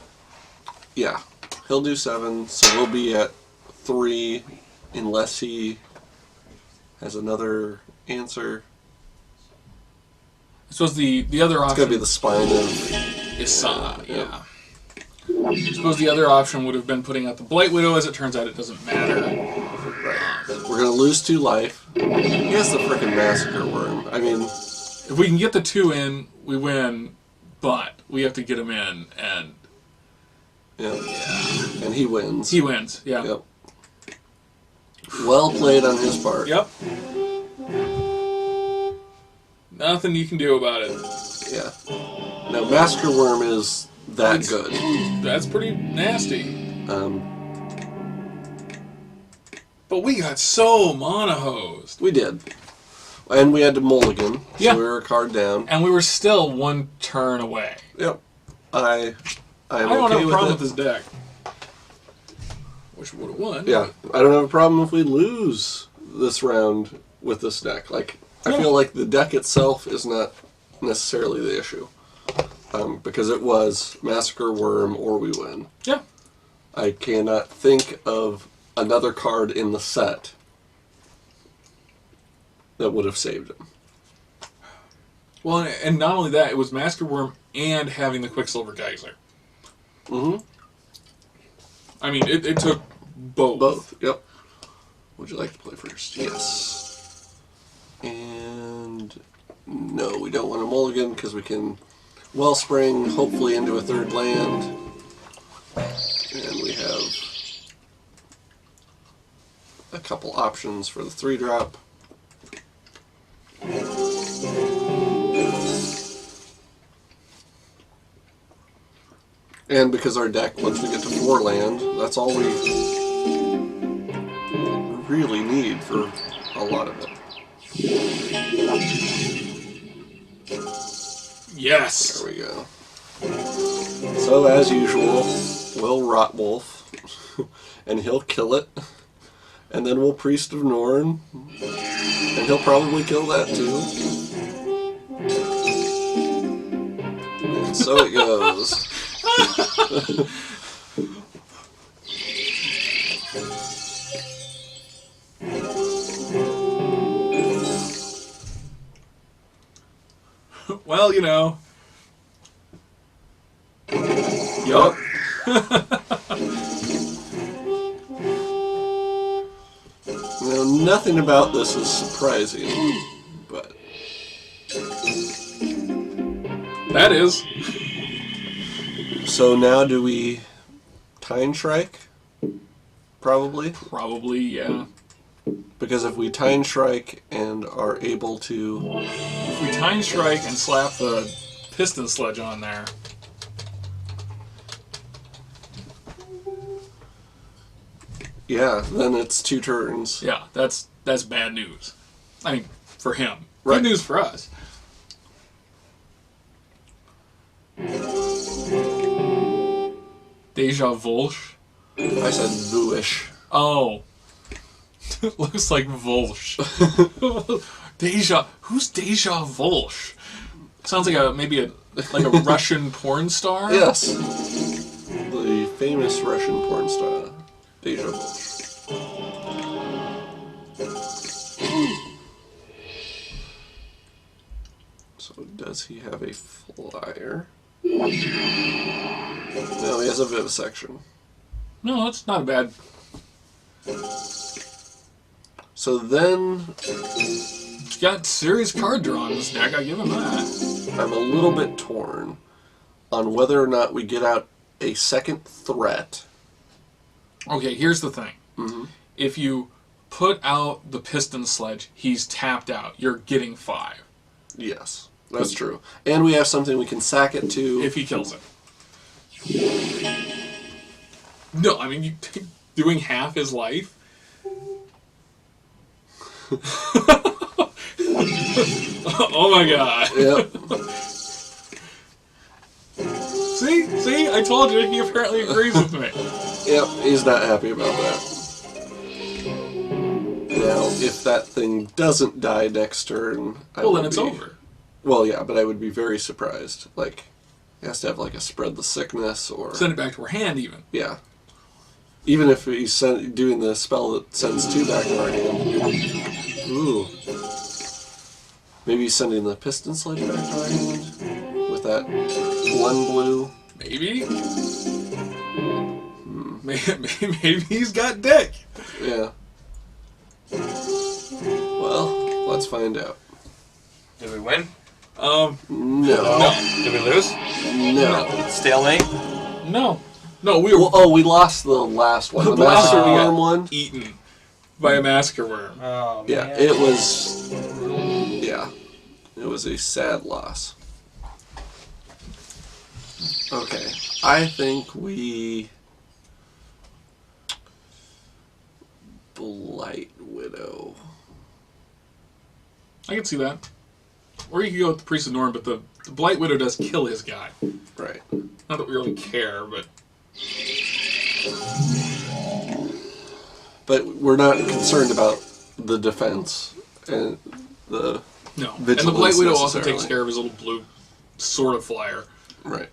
Speaker 1: Yeah, he'll do 7, so we'll be at 3 unless he has another answer.
Speaker 3: I suppose the other
Speaker 1: It's
Speaker 3: option
Speaker 1: going to be the spine of...
Speaker 3: is yeah. I suppose the other option would have been putting out the Blight Widow. As it turns out, it doesn't matter.
Speaker 1: We're going to lose 2 life. He has the frickin' Massacre Worm. I mean...
Speaker 3: If we can get the 2 in, we win. But we have to get him in, and
Speaker 1: Yeah. And he wins.
Speaker 3: he wins. Yeah.
Speaker 1: Yep. Well played on his part.
Speaker 3: Yep. Nothing you can do about it.
Speaker 1: Yeah. Now, Massacre Worm is that
Speaker 3: It's-
Speaker 1: good.
Speaker 3: That's pretty nasty. But we got so mana hosed.
Speaker 1: We did. And we had to mulligan, so
Speaker 3: Yeah.
Speaker 1: we were a card down.
Speaker 3: And we were still 1 turn away.
Speaker 1: Yep. I am
Speaker 3: I don't
Speaker 1: okay
Speaker 3: have a
Speaker 1: with
Speaker 3: problem
Speaker 1: it.
Speaker 3: with this deck. Wish we would have won.
Speaker 1: Yeah, I don't have a problem if we lose this round with this deck. Like, I
Speaker 3: Yeah.
Speaker 1: feel like the deck itself is not necessarily the issue. Because it was Massacre Worm or we win.
Speaker 3: Yeah.
Speaker 1: I cannot think of another card in the set that would have saved him.
Speaker 3: Well, and not only that, it was Massacre Worm and having the Quicksilver Geyser.
Speaker 1: Mm-hmm.
Speaker 3: I mean, it took both.
Speaker 1: Both, yep. Would you like to play first? Yes. And no, we don't want a mulligan because we can Wellspring, hopefully into a 3rd land. And we have a couple options for the 3-drop. And because our deck, once we get to 4 land, that's all we really need for a lot of it.
Speaker 3: Yes.
Speaker 1: There we go. So as usual, we'll Rotwolf, and he'll kill it, and then we'll Priest of Norn, and he'll probably kill that too. And so it goes.
Speaker 3: Well, you know. Yup.
Speaker 1: Now, nothing about this is surprising, but
Speaker 3: That is.
Speaker 1: so now do we Time Shrike? Probably.
Speaker 3: Probably, yeah.
Speaker 1: Because if we Time Shrike and are able to...
Speaker 3: If we Time Strike and slap the Piston Sledge on there.
Speaker 1: Yeah, then it's 2 turns.
Speaker 3: Yeah, that's bad news. I mean, for him.
Speaker 1: Right.
Speaker 3: Good news for us. Deja Volsh.
Speaker 1: I said booish.
Speaker 3: Oh. It looks like Volsh. Deja. Who's Deja Volsh? Sounds like maybe a Russian porn star?
Speaker 1: Yes. The famous Russian porn star, Deja Volch. So does he have a flyer? No, he has a vivisection.
Speaker 3: No, that's not bad.
Speaker 1: So then
Speaker 3: He's got serious card draw in this deck, I give him that.
Speaker 1: I'm a little bit torn on whether or not we get out a second threat.
Speaker 3: Okay, here's the thing. If you put out the Piston Sledge, he's tapped out. You're getting 5.
Speaker 1: Yes, that's true. And we have something we can sack it to.
Speaker 3: If he kills it. No, I mean, you doing half his life? Oh my god.
Speaker 1: Yep.
Speaker 3: See? I told you, he apparently agrees with me.
Speaker 1: Yep, he's not happy about that. Now, if that thing doesn't die next turn,
Speaker 3: Well, then it's over.
Speaker 1: Well, yeah, but I would be very surprised. Like, he has to have like a spread the sickness or
Speaker 3: Send it back to her hand, even.
Speaker 1: yeah. Even if he's doing the spell that sends 2 back to our hand. Ooh. Maybe he's sending the Piston Sledge back to our hand with that 1 blue.
Speaker 3: Maybe? Maybe he's got dick.
Speaker 1: Yeah. Well, let's find out.
Speaker 2: Did we win?
Speaker 1: No.
Speaker 2: Did we lose?
Speaker 1: No.
Speaker 2: Stalemate?
Speaker 3: No. No, we were
Speaker 1: Well, we lost the last one. The
Speaker 3: Blaster
Speaker 1: Master
Speaker 3: we got
Speaker 1: Worm one.
Speaker 3: eaten by a massacre worm.
Speaker 2: Oh,
Speaker 1: Yeah,
Speaker 2: man.
Speaker 1: it was. Yeah, it was a sad loss. Okay, I think we Blight Widow.
Speaker 3: I can see that. Or you could go with the Priest of Norn, but the Blight Widow does kill his guy.
Speaker 1: Right.
Speaker 3: Not that we really care, but...
Speaker 1: But we're not concerned about the defense and the
Speaker 3: No. And the
Speaker 1: vigilance
Speaker 3: Blight Widow also
Speaker 1: necessarily.
Speaker 3: takes care of his little blue sword of flyer.
Speaker 1: Right.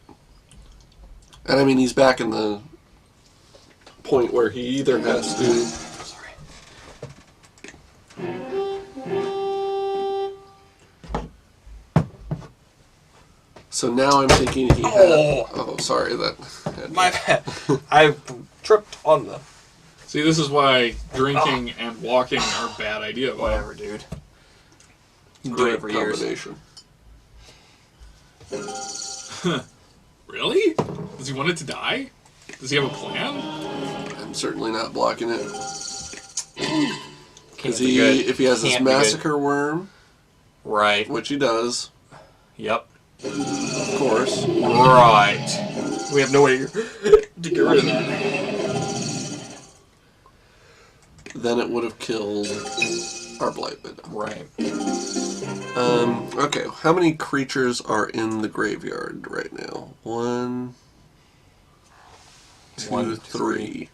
Speaker 1: And I mean, he's back in the point where he either has to.
Speaker 2: Sorry.
Speaker 1: So now I'm thinking he had. Oh, sorry, that.
Speaker 2: My bad. I tripped on the...
Speaker 3: See, this is why drinking and walking are a bad idea.
Speaker 2: Whatever, dude. Do
Speaker 1: Great
Speaker 2: it for years.
Speaker 1: combination.
Speaker 3: Really? Does he want it to die? Does he have a plan?
Speaker 1: I'm certainly not blocking it.
Speaker 2: Can't
Speaker 1: Because
Speaker 2: be good.
Speaker 1: if he has this
Speaker 2: Can't be good.
Speaker 1: massacre worm,
Speaker 2: Right.
Speaker 1: which he does,
Speaker 2: Yep.
Speaker 1: of course.
Speaker 2: Right. We have no way to get rid of that.
Speaker 1: Then it would have killed our Blight Widow.
Speaker 2: Right.
Speaker 1: Okay, how many creatures are in the graveyard right now? 1, 2,
Speaker 2: 1,
Speaker 1: 3.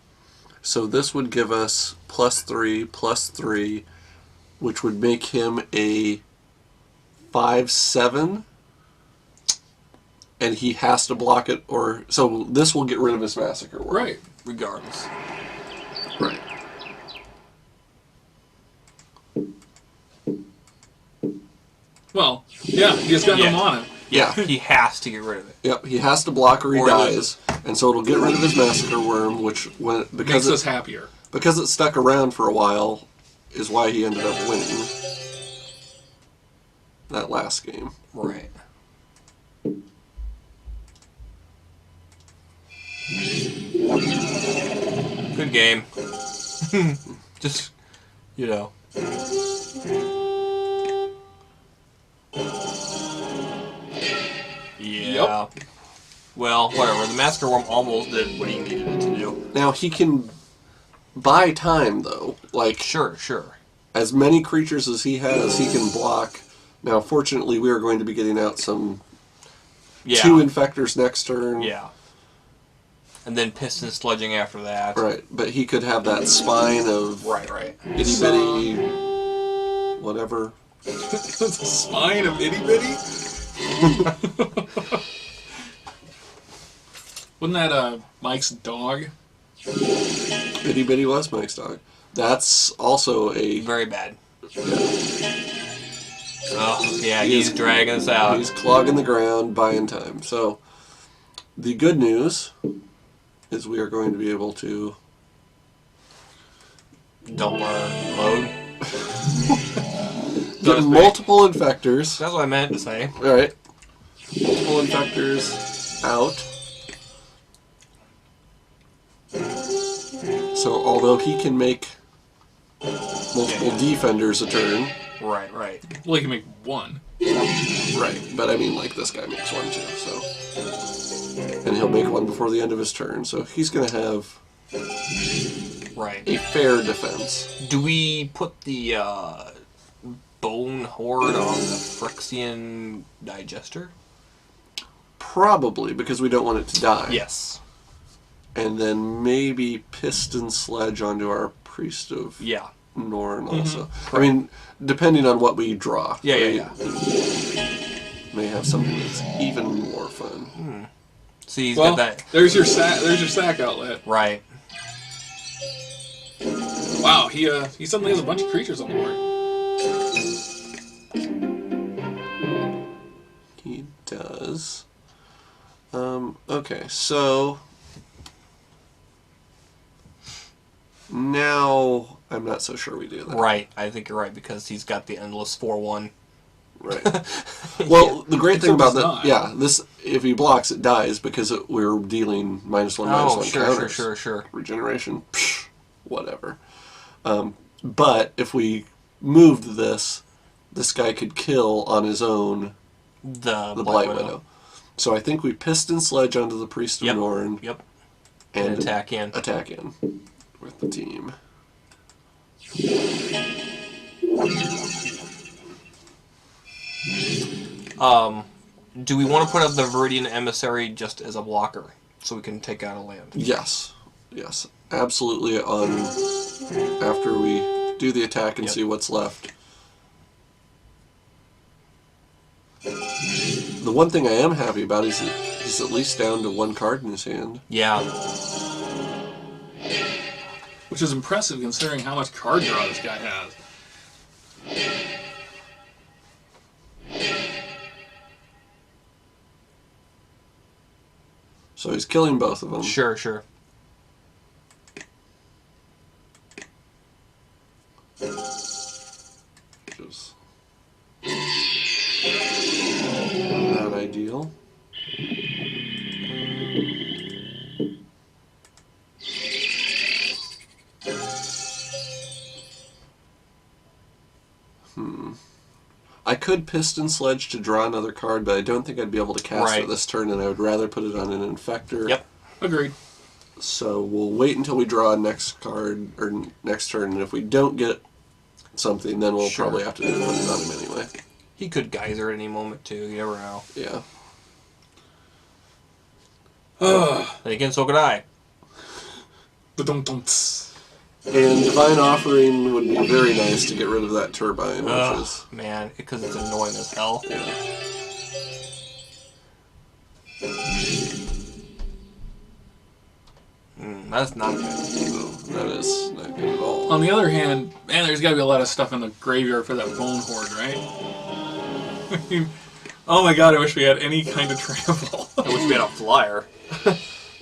Speaker 1: So this would give us +3/+3, which would make him a 5/7. And he has to block it, or so this will get rid of his massacre worm.
Speaker 3: Right.
Speaker 2: Regardless.
Speaker 1: Right.
Speaker 3: Well, yeah, he just got
Speaker 2: Yeah.
Speaker 3: him on it.
Speaker 1: Yeah.
Speaker 2: He has to get rid of it.
Speaker 1: Yep, he has to block or he
Speaker 2: Or he
Speaker 1: dies,
Speaker 2: loses.
Speaker 1: and so it'll get rid of his massacre worm, which
Speaker 3: Makes
Speaker 1: because
Speaker 3: us
Speaker 1: it,
Speaker 3: happier.
Speaker 1: because it stuck around for a while, is why he ended up winning that last game.
Speaker 2: Right. Good game. Just, you know. Yeah. Well, whatever. The Massacre Worm almost did what he needed it to do.
Speaker 1: Now he can buy time though, like
Speaker 2: Sure.
Speaker 1: as many creatures as he has, he can block. Now, fortunately, we are going to be getting out some
Speaker 2: Yeah.
Speaker 1: 2 infectors next turn.
Speaker 2: Yeah. And then Piston Sledging after that.
Speaker 1: Right, but he could have that spine of
Speaker 2: Right.
Speaker 1: itty bitty, whatever.
Speaker 3: The spine of itty bitty? Wasn't that Mike's dog?
Speaker 1: Itty bitty was Mike's dog. That's also a
Speaker 2: Very bad. Oh, yeah,
Speaker 1: He
Speaker 2: he's
Speaker 1: is-
Speaker 2: dragging us out.
Speaker 1: He's clogging the ground, buying time. So, the good news is we are going to be able to
Speaker 2: Dump our load.
Speaker 1: get multiple infectors.
Speaker 2: That's what I meant to say.
Speaker 1: All right, multiple infectors out. So, although he can make multiple defenders a turn,
Speaker 2: Right, right.
Speaker 3: Well, he can make one.
Speaker 1: right? But I mean, like this guy makes one too. So, and he'll make one before the end of his turn. So he's going to have
Speaker 2: Right.
Speaker 1: a fair defense.
Speaker 2: Do we put the bone horde on the Phyrexian digester?
Speaker 1: Probably because we don't want it to die.
Speaker 2: Yes.
Speaker 1: And then maybe piston sledge onto our priest of
Speaker 2: Yeah.
Speaker 1: Norn also. I mean, depending on what we draw.
Speaker 2: Yeah,
Speaker 1: right?
Speaker 2: yeah, yeah.
Speaker 1: May have something that's even more fun.
Speaker 2: See, he's
Speaker 3: Well,
Speaker 2: got that.
Speaker 3: there's your sack outlet.
Speaker 2: Right.
Speaker 3: Wow, he suddenly has a bunch of creatures on the board.
Speaker 1: He does. Okay, so now I'm not so sure we do that.
Speaker 2: Right. I think you're right because he's got the endless 4/1.
Speaker 1: Right. Well, the great thing
Speaker 3: Except
Speaker 1: about
Speaker 3: it's
Speaker 1: that,
Speaker 3: not.
Speaker 1: yeah, this if he blocks, it dies because we're dealing -1/-1
Speaker 2: Oh,
Speaker 1: counters.
Speaker 2: sure.
Speaker 1: Regeneration, psh, whatever. But if we moved this guy could kill on his own
Speaker 2: The
Speaker 1: the Blight Widow. So I think we piston sledge onto the Priest of
Speaker 2: Yep.
Speaker 1: Norn
Speaker 2: Yep.
Speaker 1: and
Speaker 2: And attack in.
Speaker 1: attack in with the team.
Speaker 2: Do we want to put up the Viridian Emissary just as a blocker so we can take out a land?
Speaker 1: Yes, yes, absolutely. On after we do the attack and
Speaker 2: Yep.
Speaker 1: see what's left. The one thing I am happy about is that he's at least down to one card in his hand.
Speaker 2: Yeah.
Speaker 3: Which is impressive considering how much card draw this guy has.
Speaker 1: So he's killing both of them.
Speaker 2: Sure.
Speaker 1: Which is not ideal. I could piston sledge to draw another card, but I don't think I'd be able to cast
Speaker 2: Right.
Speaker 1: it this turn, and I would rather put it on an infector.
Speaker 2: Yep.
Speaker 3: Agreed.
Speaker 1: So we'll wait until we draw next card or next turn, and if we don't get something, then we'll
Speaker 2: Sure.
Speaker 1: probably have to put it on him anyway.
Speaker 2: He could geyser at any moment too. You never know.
Speaker 1: Yeah.
Speaker 2: Then again, so could I.
Speaker 3: Ba-dum-dum-ts.
Speaker 1: And Divine Offering would be very nice to get rid of that turbine, which
Speaker 2: Ugh,
Speaker 1: is
Speaker 2: man, because it's annoying as hell. That's not good.
Speaker 1: no, that is not good at all.
Speaker 3: On the other hand, man, there's got to be a lot of stuff in the graveyard for that bone horde, right? I mean, oh my god, I wish we had any kind of trample.
Speaker 2: I wish we had a flyer.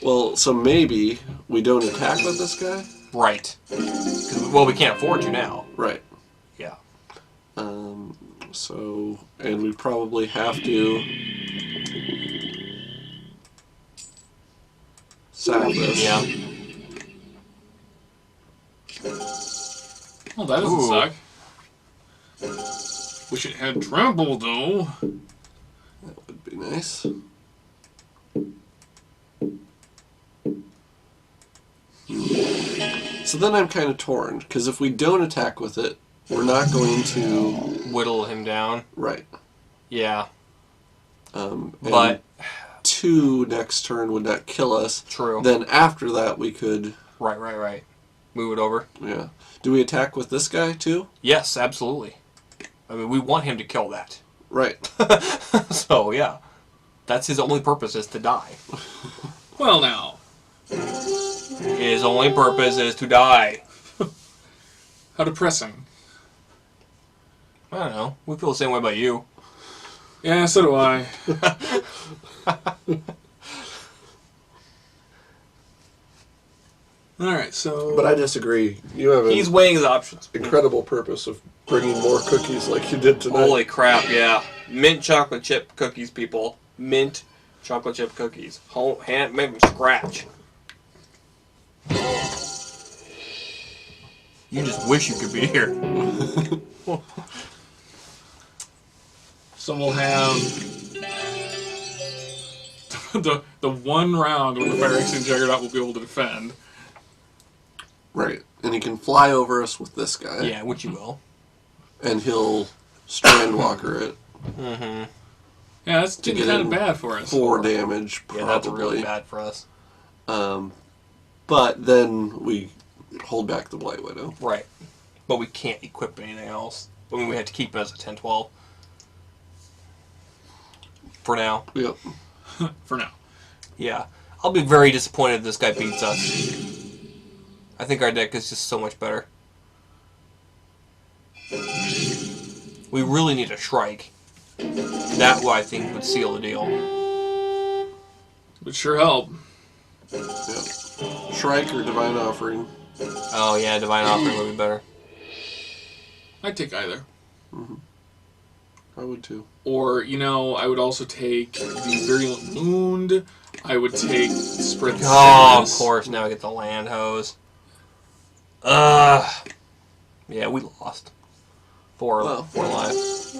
Speaker 1: Well, so maybe we don't attack with this guy?
Speaker 2: Right. 'Cause, well, we can't afford to now.
Speaker 1: Right.
Speaker 2: Yeah.
Speaker 1: So, and we probably have to sack this.
Speaker 2: Yeah.
Speaker 3: Well, that doesn't
Speaker 2: Ooh.
Speaker 3: suck. Wish it had trample, though.
Speaker 1: That would be nice. So then I'm kind of torn, because if we don't attack with it, we're not going to...
Speaker 2: Whittle him down.
Speaker 1: Right.
Speaker 2: Yeah.
Speaker 1: And
Speaker 2: But
Speaker 1: 2 next turn would not kill us.
Speaker 2: true.
Speaker 1: Then after that we could...
Speaker 2: Right. Move it over.
Speaker 1: Yeah. Do we attack with this guy too?
Speaker 2: Yes, absolutely. I mean, we want him to kill that.
Speaker 1: Right.
Speaker 2: So yeah, that's his only purpose is to die.
Speaker 3: Well, now,
Speaker 2: His only purpose is to die.
Speaker 3: how depressing.
Speaker 2: I don't know. We feel the same way about you.
Speaker 3: Yeah, so do I. All right, so.
Speaker 1: But I disagree. You have
Speaker 2: He's
Speaker 1: an
Speaker 2: weighing his options.
Speaker 1: incredible purpose of bringing more cookies like you did tonight.
Speaker 2: Holy crap, yeah. Mint chocolate chip cookies, people. Mint chocolate chip cookies. Hand, make them scratch. You just wish you could be here.
Speaker 3: So we'll have the one round when the Fire Action Juggernaut will be able to defend.
Speaker 1: Right. And he can fly over us with this guy.
Speaker 2: Yeah, which you will.
Speaker 1: And he'll Strandwalker it.
Speaker 2: Mm-hmm.
Speaker 3: Yeah, that's
Speaker 1: To
Speaker 3: getting
Speaker 1: get
Speaker 3: kind of
Speaker 1: in
Speaker 3: bad for us.
Speaker 1: 4 damage, probably.
Speaker 2: Yeah, that's really bad for us.
Speaker 1: But then we hold back the Blight Widow.
Speaker 2: Right. But we can't equip anything else. I mean, we have to keep it as a 10-12. For now.
Speaker 1: Yep.
Speaker 3: For now.
Speaker 2: Yeah. I'll be very disappointed if this guy beats us. I think our deck is just so much better. We really need a Shrike. That, I think, would seal the deal.
Speaker 3: Would sure help.
Speaker 1: Yep. Shrike or Divine Offering.
Speaker 2: Oh, yeah, Divine Offering would be better.
Speaker 3: I'd take either.
Speaker 1: I would too.
Speaker 3: Or, I would also take the Virulent Wound. I would take Spread the
Speaker 2: Oh, of
Speaker 3: Sickness.
Speaker 2: course, now we get the Land Hose. Yeah, we lost. Four lives.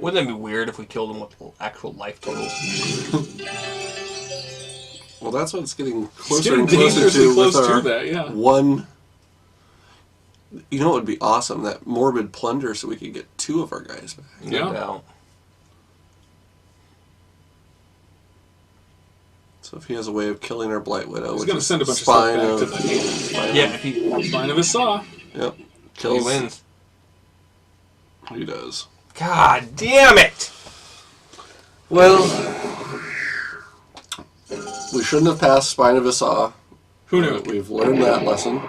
Speaker 2: Wouldn't that be weird if we killed him with actual life totals?
Speaker 1: Well, that's what it's getting
Speaker 3: It's
Speaker 1: closer
Speaker 3: getting
Speaker 1: and closer
Speaker 3: dangerously
Speaker 1: to
Speaker 3: close
Speaker 1: with
Speaker 3: to
Speaker 1: our
Speaker 3: that, yeah.
Speaker 1: one. You know what would be awesome? That Morbid Plunder, so we could get 2 of our guys back.
Speaker 2: No
Speaker 3: Yeah.
Speaker 2: doubt.
Speaker 1: So if he has a way of killing our Blight Widow,
Speaker 3: He's
Speaker 1: which
Speaker 3: going to
Speaker 1: is
Speaker 3: send a bunch of
Speaker 1: Spine
Speaker 3: stuff back to the hand.
Speaker 1: Spine
Speaker 2: Yeah, if he
Speaker 3: Spine of his Saw.
Speaker 1: Yep.
Speaker 2: he
Speaker 1: Kills.
Speaker 2: wins.
Speaker 1: He does.
Speaker 2: God damn it!
Speaker 1: Well, we shouldn't have passed Spine of Issa.
Speaker 3: Who knew?
Speaker 1: We've learned that lesson.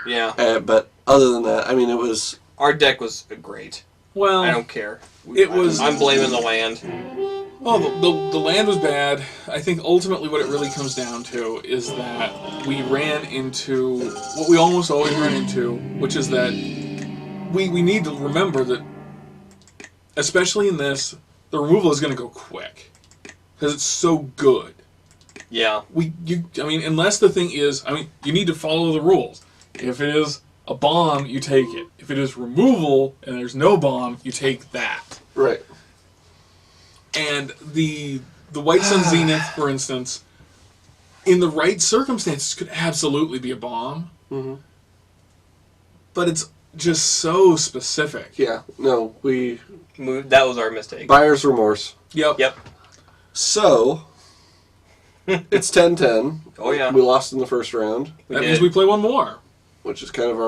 Speaker 2: Yeah.
Speaker 1: But other than that, I mean, it was...
Speaker 2: Our deck was great.
Speaker 3: Well,
Speaker 2: I don't care.
Speaker 3: It was-
Speaker 2: I'm blaming the land.
Speaker 3: well, the land was bad. I think ultimately what it really comes down to is that we ran into what we almost always run into, which is that we need to remember that, especially in this, the removal is going to go quick because it's so good.
Speaker 2: Yeah.
Speaker 3: Unless the thing is, you need to follow the rules. If it is a bomb, you take it. If it is removal and there's no bomb, you take that.
Speaker 1: Right.
Speaker 3: And the White Sun Zenith, for instance, in the right circumstances, could absolutely be a bomb.
Speaker 1: Mm-hmm.
Speaker 3: But it's just so specific.
Speaker 1: Yeah. No, we...
Speaker 2: That was our mistake.
Speaker 1: Buyer's remorse.
Speaker 3: Yep.
Speaker 2: Yep.
Speaker 1: So, it's 10-10.
Speaker 2: Oh, yeah.
Speaker 1: We lost in the first round,
Speaker 2: We
Speaker 3: That
Speaker 2: did.
Speaker 3: means we play one more.
Speaker 1: which is kind of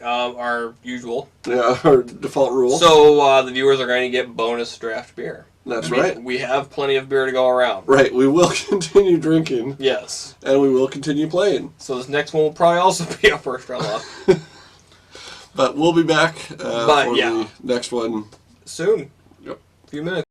Speaker 2: our usual.
Speaker 1: our default rule.
Speaker 2: So the viewers are going to get bonus draft beer.
Speaker 1: That's
Speaker 2: I mean,
Speaker 1: right.
Speaker 2: We have plenty of beer to go around.
Speaker 1: Right, we will continue drinking,
Speaker 2: Yes.
Speaker 1: and we will continue playing.
Speaker 2: So this next one will probably also be a first round loss.
Speaker 1: But we'll be back for
Speaker 2: yeah.
Speaker 1: the next one.
Speaker 2: Soon.
Speaker 1: Yep.
Speaker 2: A few minutes.